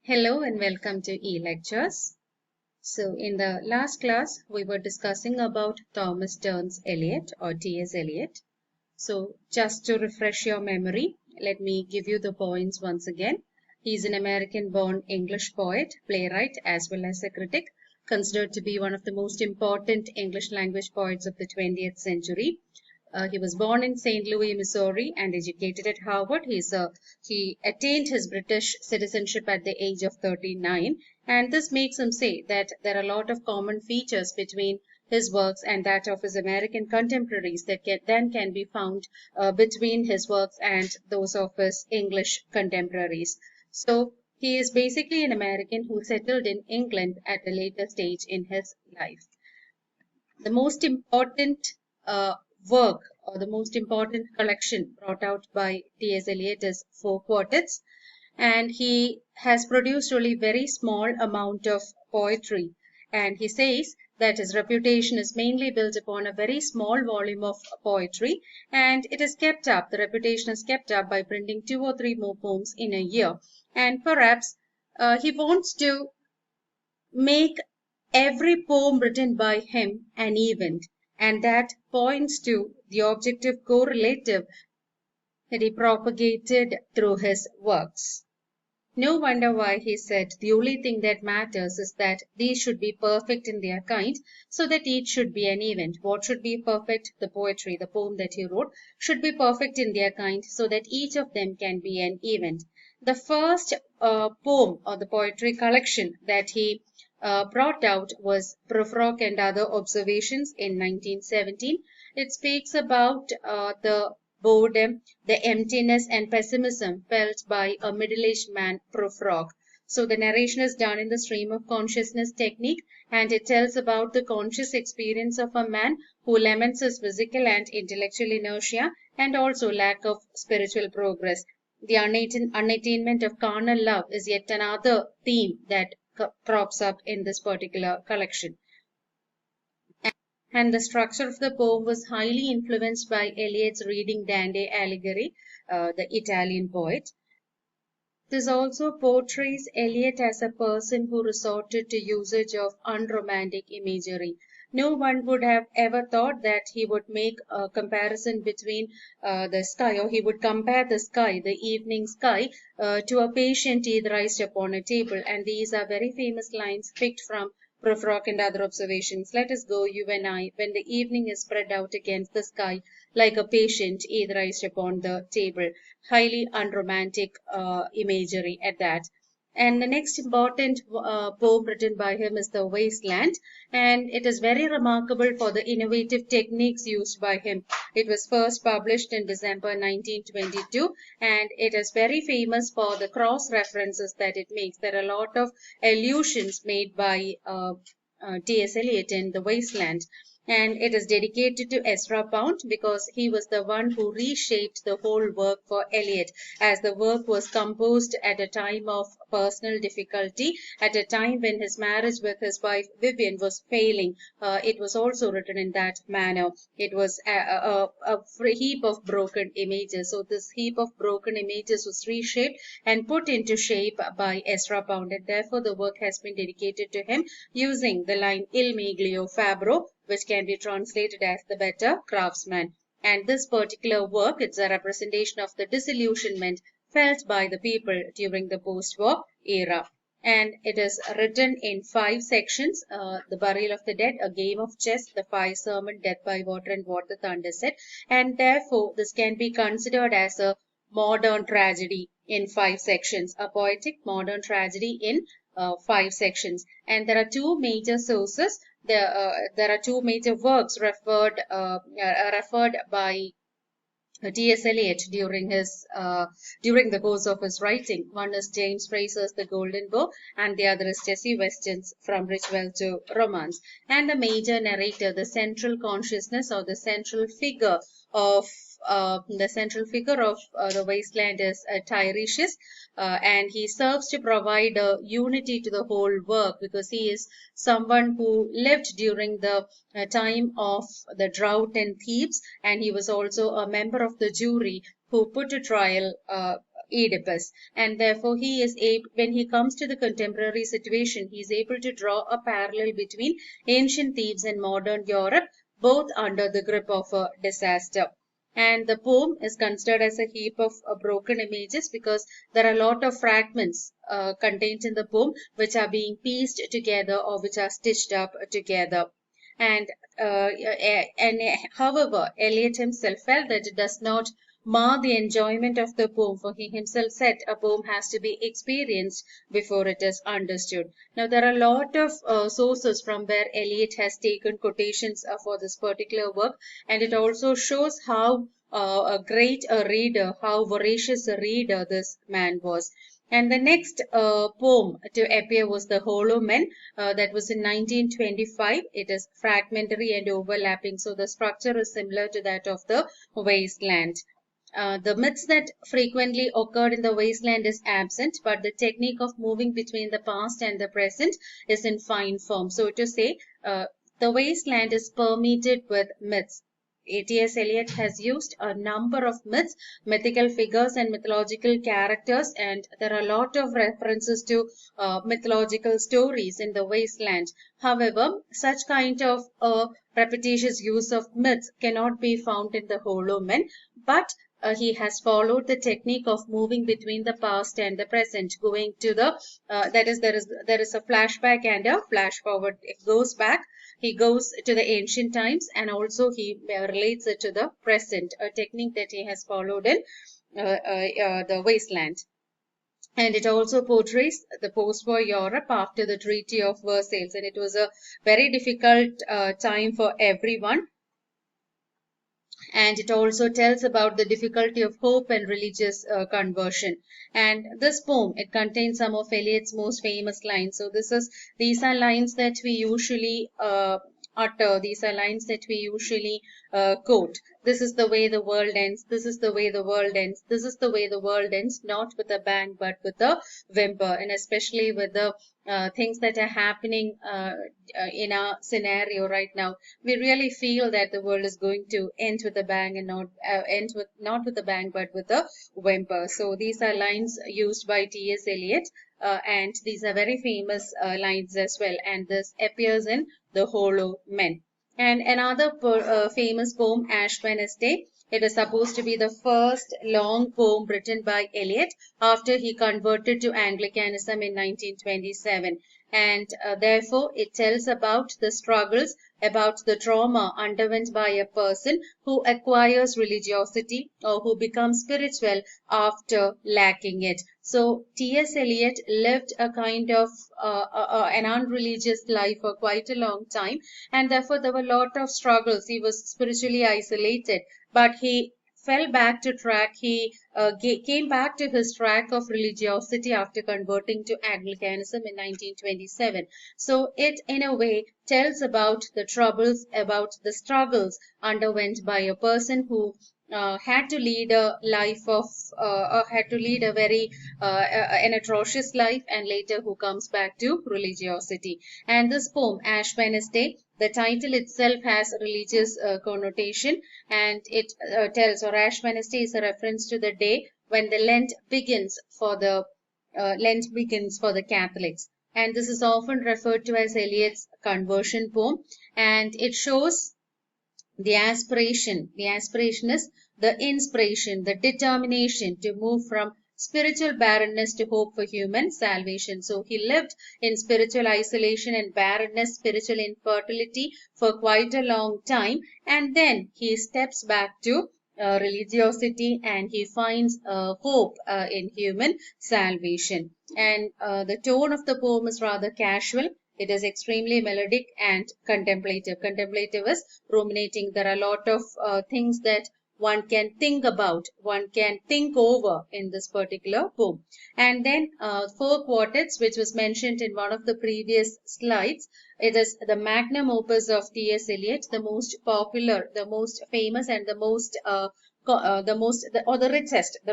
Hello and welcome to e-lectures. So in the last class, we were discussing about Thomas Stearns Eliot or TS Eliot. So just to refresh your memory, let me give you the points once again. He's an American-born English poet, playwright, as well as a critic, considered to be one of the most important English language poets of the 20th century. He was born in St. Louis, Missouri, and educated at Harvard. He attained his British citizenship at the age of 39, and this makes him say that there are a lot of common features between his works and that of his American contemporaries that can be found between his works and those of his English contemporaries. So he is basically an American who settled in England at a later stage in his life. The most important work or the most important collection brought out by T.S. Eliot is 4 Quartets, and he has produced only very small amount of poetry, and he says that his reputation is mainly built upon a very small volume of poetry, and it is kept up, the reputation is kept up by printing 2 or 3 more poems in a year, and perhaps he wants to make every poem written by him an event, and that points to the objective correlative that he propagated through his works. No wonder why he said the only thing that matters is that these should be perfect in their kind, so that each should be an event. What should be perfect? The poetry, the poem that he wrote, should be perfect in their kind, so that each of them can be an event. The first poem or the poetry collection that he brought out was Prefrock and Other Observations in 1917. It speaks about the boredom, the emptiness and pessimism felt by a middle-aged man, Prefrock. So the narration is done in the stream of consciousness technique, and it tells about the conscious experience of a man who laments his physical and intellectual inertia and also lack of spiritual progress. The unattainment of carnal love is yet another theme that crops up in this particular collection. And the structure of the poem was highly influenced by Eliot's reading Dande allegory, the Italian poet. This also portrays Eliot as a person who resorted to usage of unromantic imagery. No one would have ever thought that he would make a comparison between the sky, or he would compare the sky, the evening sky, to a patient teeth raised upon a table. And these are very famous lines picked from Prefrock and Other Observations. Let us go, you and I, when the evening is spread out against the sky, like a patient teeth raised upon the table. Highly unromantic imagery at that. And the next important poem written by him is The Wasteland, and it is very remarkable for the innovative techniques used by him. It was first published in December 1922, and it is very famous for the cross references that it makes. There are a lot of allusions made by T.S. Eliot in The Wasteland. And it is dedicated to Ezra Pound because he was the one who reshaped the whole work for Eliot, as the work was composed at a time of personal difficulty, at a time when his marriage with his wife Vivian was failing. It was also written in that manner. It was a heap of broken images. So this heap of broken images was reshaped and put into shape by Ezra Pound, and therefore the work has been dedicated to him using the line Il meglio fabbro, which can be translated as the better craftsman. And this particular work, it's a representation of the disillusionment felt by the people during the post-war era. And it is written in 5 sections: The Burial of the Dead, A Game of Chess, The Fire Sermon, Death by Water, and What the Thunder Said. And therefore, this can be considered as a modern tragedy in 5 sections, a poetic modern tragedy in 5 sections. And there are 2 major sources. There are 2 major works referred by T.S. Eliot during the course of his writing. One is James Fraser's The Golden Bough, and the other is Jessie Weston's From Ritual to Romance. And the major narrator, the central consciousness or the central figure of The Wasteland is Tiresias, and he serves to provide a unity to the whole work because he is someone who lived during the time of the drought in Thebes, and he was also a member of the jury who put to trial Oedipus, and therefore he is able, when he comes to the contemporary situation, he is able to draw a parallel between ancient Thebes and modern Europe, both under the grip of a disaster. And the poem is considered as a heap of broken images because there are a lot of fragments contained in the poem which are being pieced together or which are stitched up together. And however, Eliot himself felt that it does not mar the enjoyment of the poem, for he himself said a poem has to be experienced before it is understood. Now, there are a lot of sources from where Eliot has taken quotations for this particular work, and it also shows how great a reader, how voracious a reader this man was. And the next poem to appear was the Holomen, that was in 1925. It is fragmentary and overlapping, so the structure is similar to that of the Wasteland. The myths that frequently occurred in the Wasteland is absent, but the technique of moving between the past and the present is in fine form. So to say, the Wasteland is permeated with myths. TS Eliot has used a number of myths, mythical figures and mythological characters, and there are a lot of references to mythological stories in the Wasteland. However, such kind of repetitious use of myths cannot be found in the Holomen, but he has followed the technique of moving between the past and the present, going to the that is, there is a flashback and a flash forward. It goes back. He goes to the ancient times, and also he relates it to the present, a technique that he has followed in the Wasteland. And it also portrays the post-war Europe after the Treaty of Versailles, and it was a very difficult time for everyone. And it also tells about the difficulty of hope and religious conversion. And this poem, it contains some of Eliot's most famous lines. So these are lines that we usually utter. These are lines that we usually quote. This is the way the world ends. This is the way the world ends. This is the way the world ends, not with a bang, but with a whimper. And especially with the things that are happening in our scenario right now, we really feel that the world is going to end with a bang and not with a bang, but with a whimper. So these are lines used by T.S. Eliot, and these are very famous lines as well. And this appears in the Holomen. And another famous poem, Ash Wednesday. It is supposed to be the first long poem written by Eliot after he converted to Anglicanism in 1927. And therefore, it tells about the struggles, about the trauma underwent by a person who acquires religiosity or who becomes spiritual after lacking it. So T.S. Eliot lived a kind of an unreligious life for quite a long time, and therefore there were a lot of struggles. He was spiritually isolated, but he fell back to track. He came back to his track of religiosity after converting to Anglicanism in 1927. So it, in a way, tells about the troubles, about the struggles underwent by a person who had to lead a life of, had to lead a very, an atrocious life, and later who comes back to religiosity. And this poem, Ash Wednesday, the title itself has a religious connotation, and it tells, or Ash Wednesday is a reference to the day when the Lent begins for the Catholics. And this is often referred to as Eliot's conversion poem, and it shows the aspiration. The aspiration is the inspiration, the determination to move from spiritual barrenness to hope for human salvation. So he lived in spiritual isolation and barrenness, spiritual infertility for quite a long time, and then he steps back to religiosity, and he finds hope in human salvation. And the tone of the poem is rather casual. It is extremely melodic and contemplative. Contemplative is ruminating. There are a lot of things that one can think about, one can think over in this particular poem. And then 4 quartets, which was mentioned in one of the previous slides. It is the magnum opus of T.S. Eliot, the most popular, the most famous, and the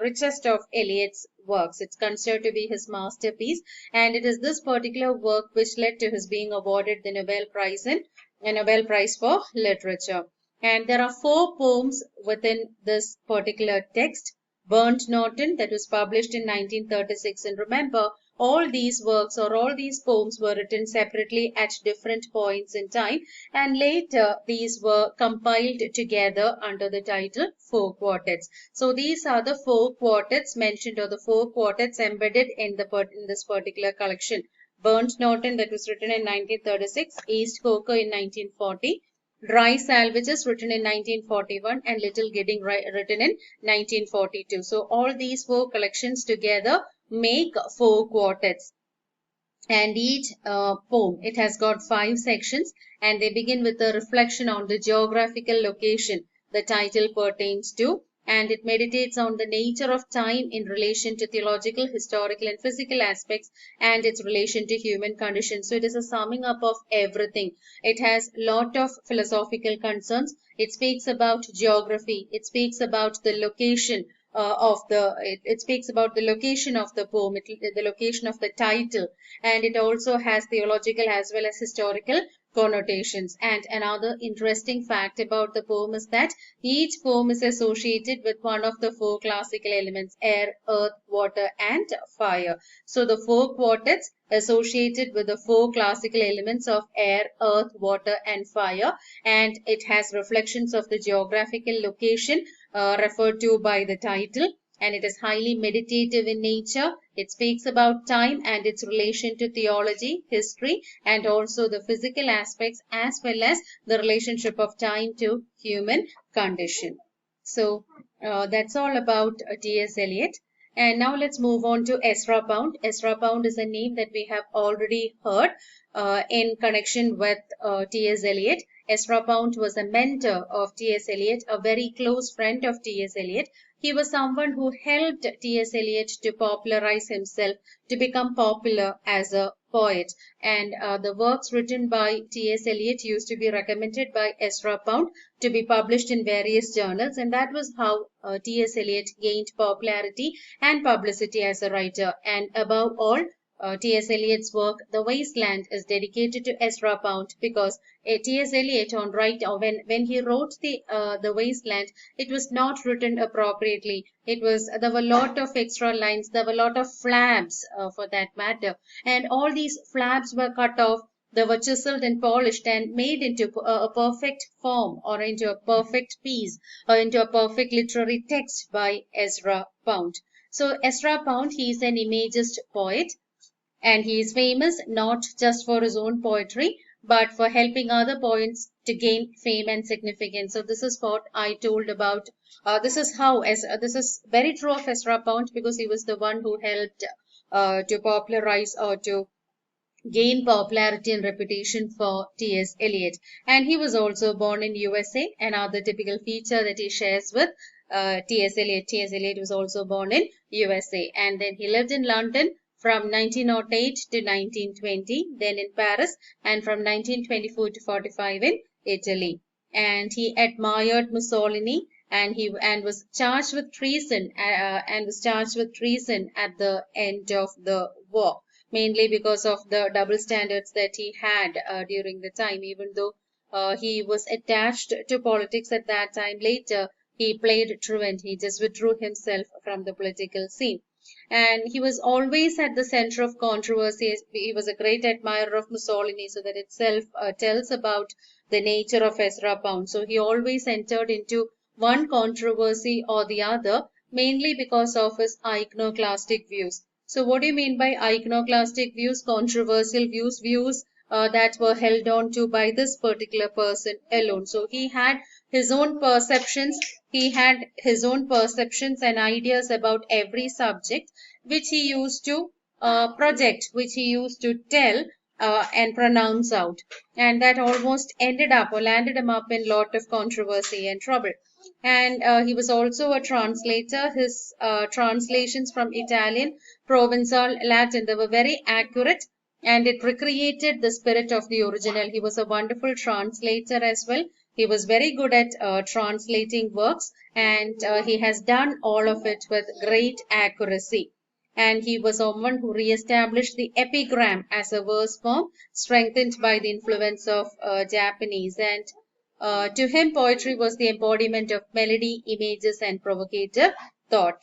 richest of Eliot's works. It's considered to be his masterpiece, and it is this particular work which led to his being awarded the Nobel Prize for Literature. And there are 4 poems within this particular text. Burnt Norton, that was published in 1936. And remember, all these works or all these poems were written separately at different points in time, and later these were compiled together under the title Four Quartets. So these are the four quartets mentioned, or the four quartets embedded in this particular collection. Burnt Norton, that was written in 1936, East Coker in 1940, Dry Salvages written in 1941, and Little Gidding written in 1942. So all these four collections together make four quartets. And each poem, it has got 5 sections, and they begin with a reflection on the geographical location the title pertains to, and it meditates on the nature of time in relation to theological, historical, and physical aspects, and its relation to human condition. So it is a summing up of everything. It has lot of philosophical concerns. It speaks about geography. It speaks about the location it speaks about the location of the poem, the location of the title, and it also has theological as well as historical connotations. And another interesting fact about the poem is that each poem is associated with one of the 4 classical elements: air, earth, water, and fire. So the 4 quartets associated with the 4 classical elements of air, earth, water, and fire, and it has reflections of the geographical location referred to by the title, and it is highly meditative in nature. It speaks about time and its relation to theology, history, and also the physical aspects, as well as the relationship of time to human condition. So that's all about T.S. Eliot. And now let's move on to Ezra Pound. Ezra Pound is a name that we have already heard in connection with T.S. Eliot. Ezra Pound was a mentor of T.S. Eliot, a very close friend of T.S. Eliot. He was someone who helped T.S. Eliot to popularize himself, to become popular as a poet. And the works written by T.S. Eliot used to be recommended by Ezra Pound to be published in various journals, and that was how T.S. Eliot gained popularity and publicity as a writer. And above all, T.S. Eliot's work, The Wasteland, is dedicated to Ezra Pound, because T.S. Eliot when he wrote The Wasteland, it was not written appropriately. There were a lot of extra lines, there were a lot of flabs for that matter, and all these flabs were cut off. They were chiseled and polished and made into a perfect form, or into a perfect piece, or into a perfect literary text by Ezra Pound. So Ezra Pound, he is an imagist poet, and he is famous not just for his own poetry, but for helping other poets to gain fame and significance. So this is what I told about. This is very true of Ezra Pound, because he was the one who helped to popularize or to gain popularity and reputation for T.S. Eliot. And he was also born in USA, another typical feature that he shares with T.S. Eliot. T.S. Eliot was also born in USA, and then he lived in London from 1908 to 1920, then in Paris, and from 1924 to 45 in Italy. And he admired Mussolini, and was charged with treason at the end of the war, mainly because of the double standards that he had during the time. Even though he was attached to politics at that time, later he played truant. He just withdrew himself from the political scene. And he was always at the center of controversy. He was a great admirer of Mussolini, so that itself tells about the nature of Ezra Pound. So he always entered into one controversy or the other, mainly because of his iconoclastic views. So what do you mean by iconoclastic views? Controversial views that were held on to by this particular person alone. So he had his own perceptions. He had his own perceptions and ideas about every subject, which he used to project, which he used to tell and pronounce out. And that almost ended up or landed him up in a lot of controversy and trouble. And he was also a translator. His translations from Italian, Provençal, Latin, they were very accurate, and it recreated the spirit of the original. He was a wonderful translator as well. He was very good at translating works, and he has done all of it with great accuracy. And he was someone who re-established the epigram as a verse form, strengthened by the influence of Japanese. And to him, poetry was the embodiment of melody, images, and provocative thought.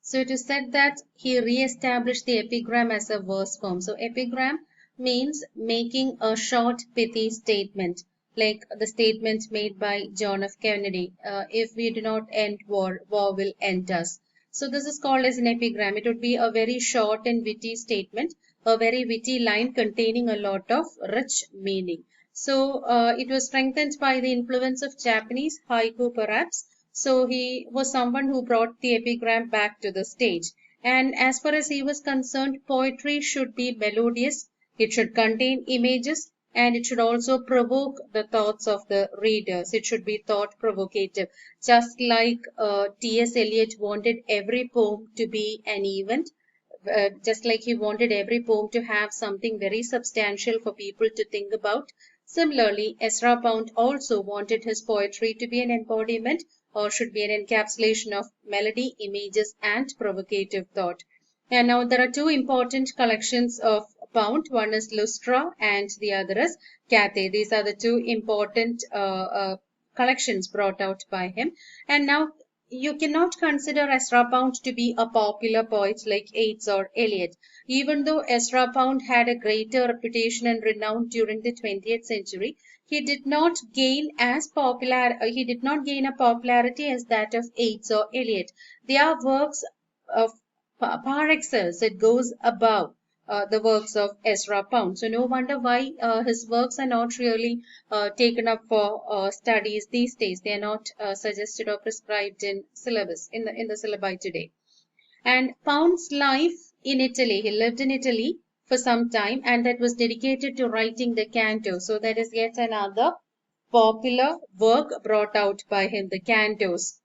So it is said that he re-established the epigram as a verse form. So epigram means making a short, pithy statement, like the statement made by John F. Kennedy, if we do not end war, war will end us. So this is called as an epigram. It would be a very short and witty statement, a very witty line containing a lot of rich meaning. So it was strengthened by the influence of Japanese haiku perhaps. So he was someone who brought the epigram back to the stage. And as far as he was concerned, poetry should be melodious, it should contain images, and it should also provoke the thoughts of the readers. It should be thought provocative. Just like T.S. Eliot wanted every poem to be an event, just like he wanted every poem to have something very substantial for people to think about. Similarly, Ezra Pound also wanted his poetry to be an embodiment or should be an encapsulation of melody, images, and provocative thought. And now there are two important collections of Pound. One is Lustra and the other is Cathay. These are the two important collections brought out by him. And now you cannot consider Ezra Pound to be a popular poet like Yeats or Eliot. Even though Ezra Pound had a greater reputation and renown during the 20th century, he did not gain a popularity as that of Yeats or Eliot. Their works of par excellence, it goes above the works of Ezra Pound. So no wonder why his works are not really taken up for studies these days. They are not suggested or prescribed in syllabus in the syllabi today. And Pound's life in Italy, he lived in Italy for some time, and that was dedicated to writing the canto. So that is yet another popular work brought out by him, the cantos.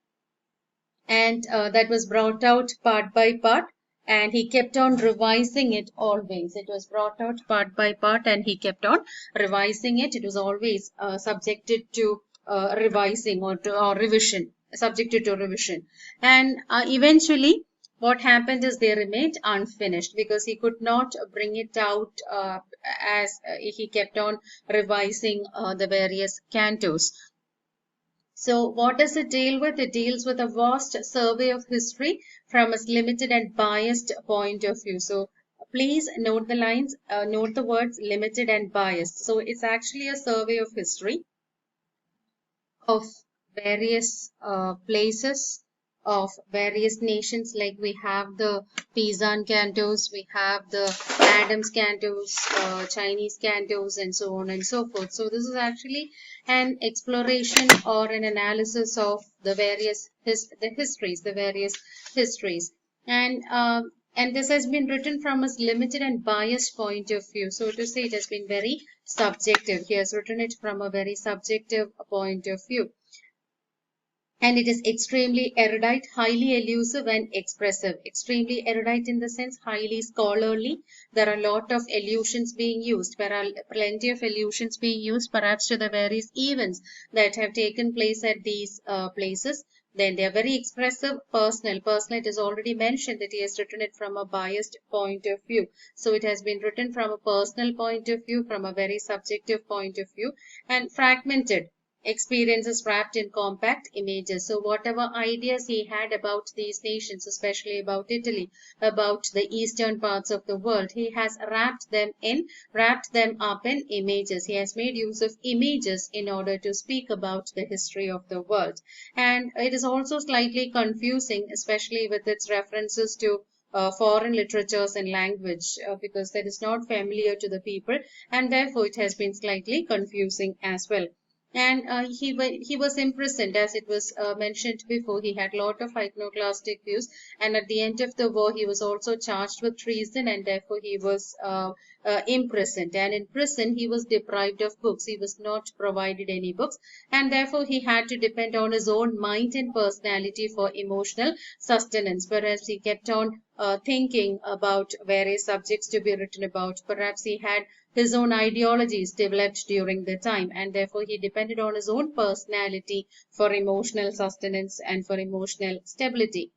And that was brought out part by part, and he kept on revising it always. It was brought out part by part, and he kept on revising it. It was always subjected to revising or revision, subjected to revision. And eventually, what happened is they remained unfinished because he could not bring it out as he kept on revising the various cantos. So what does it deal with? It deals with a vast survey of history from a limited and biased point of view. So please note the lines, note the words limited and biased. So it's actually a survey of history of various places, of various nations, like we have the Pisan cantos, we have the Adams cantos, Chinese cantos, and so on and so forth. So this is actually an exploration or an analysis of the various various histories. And this has been written from a limited and biased point of view. So to say, it has been very subjective. He has written it from a very subjective point of view. And it is extremely erudite, highly elusive and expressive. Extremely erudite in the sense highly scholarly. There are a lot of allusions being used. There are plenty of allusions being used perhaps to the various events that have taken place at these places. Then they are very expressive, personal. Personal, it is already mentioned that he has written it from a biased point of view. So it has been written from a personal point of view, from a very subjective point of view, and fragmented. Experiences wrapped in compact images. So whatever ideas he had about these nations, especially about Italy, about the eastern parts of the world, he has wrapped them up in images. He has made use of images in order to speak about the history of the world. And it is also slightly confusing, especially with its references to foreign literatures and language, because that is not familiar to the people, and therefore it has been slightly confusing as well. And he was imprisoned, as it was mentioned before. He had a lot of iconoclastic views, and at the end of the war, he was also charged with treason, and therefore he was imprisoned. And in prison, he was deprived of books. He was not provided any books, and therefore he had to depend on his own mind and personality for emotional sustenance. Whereas he kept on thinking about various subjects to be written about. Perhaps he had his own ideologies developed during the time, and therefore he depended on his own personality for emotional sustenance and for emotional stability.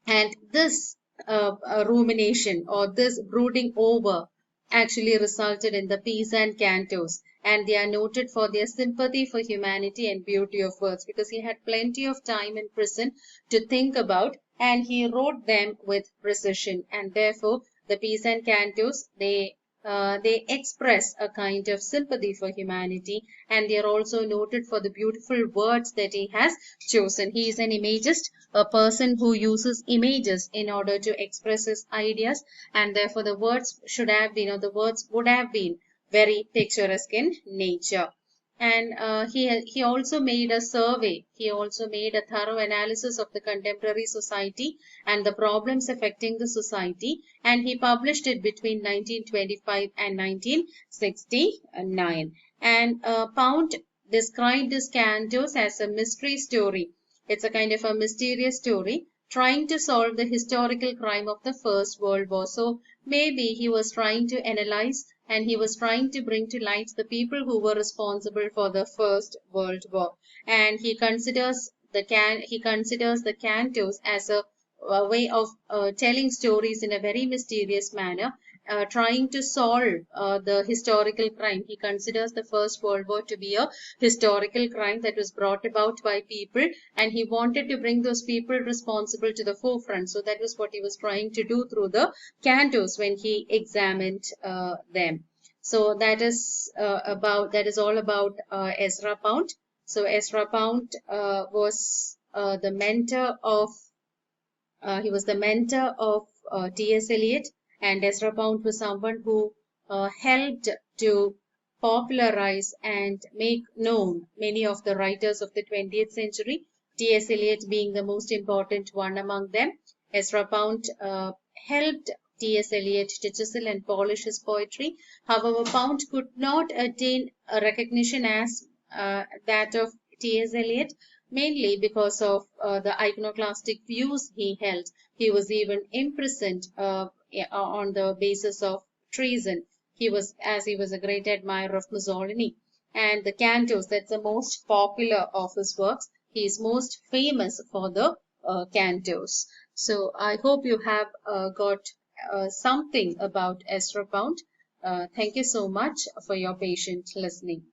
And this rumination or this brooding over actually resulted in the Pisan cantos. and they are noted for their sympathy for humanity and beauty of words, because he had plenty of time in prison to think about, and he wrote them with precision. And therefore, the peasant cantos, they express a kind of sympathy for humanity, and they are also noted for the beautiful words that he has chosen. He is an imagist, a person who uses images in order to express his ideas, and therefore the words should have been, or the words would have been, very picturesque in nature. And he also made a survey. He also made a thorough analysis of the contemporary society and the problems affecting the society, and he published it between 1925 and 1969. And Pound described his cantos as a mystery story. It's a kind of a mysterious story trying to solve the historical crime of the First World War. So maybe he was trying to analyze, and he was trying to bring to light the people who were responsible for the First World War. And he considers the cantos as a way of telling stories in a very mysterious manner, trying to solve the historical crime. He considers the First World War to be a historical crime that was brought about by people, and he wanted to bring those people responsible to the forefront. So that was what he was trying to do through the cantos when he examined them. So that is all about Ezra Pound. So Ezra Pound was the mentor of T.S. Eliot, and Ezra Pound was someone who helped to popularize and make known many of the writers of the 20th century, T.S. Eliot being the most important one among them. Ezra Pound helped T.S. Eliot to chisel and polish his poetry. However, Pound could not attain a recognition as that of T.S. Eliot, mainly because of the iconoclastic views he held. He was even imprisoned on the basis of treason. He was a great admirer of Mussolini. And the cantos, that's the most popular of his works. He is most famous for the cantos. So I hope you have got something about Ezra Pound. Thank you so much for your patient listening.